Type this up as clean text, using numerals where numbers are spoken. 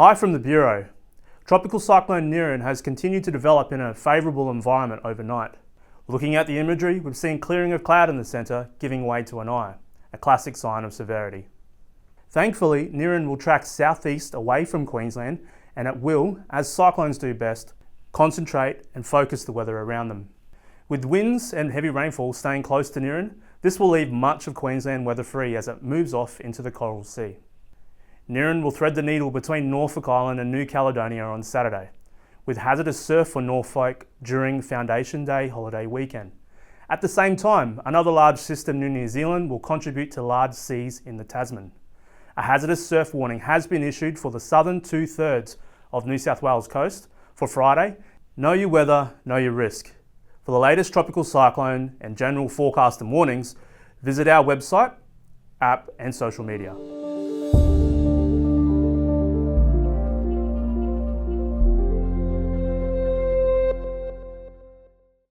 Hi from the Bureau. Tropical Cyclone Niran has continued to develop in a favourable environment overnight. Looking at the imagery, we've seen clearing of cloud in the centre, giving way to an eye, a classic sign of severity. Thankfully, Niran will track southeast away from Queensland and it will, as cyclones do best, concentrate and focus the weather around them. With winds and heavy rainfall staying close to Niran, this will leave much of Queensland weather-free as it moves off into the Coral Sea. Niran will thread the needle between Norfolk Island and New Caledonia on Saturday, with hazardous surf for Norfolk during Foundation Day holiday weekend. At the same time, another large system near New Zealand will contribute to large seas in the Tasman. A hazardous surf warning has been issued for the southern 2/3 of New South Wales coast for Friday. Know your weather, know your risk. For the latest tropical cyclone and general forecast and warnings, visit our website, app and social media.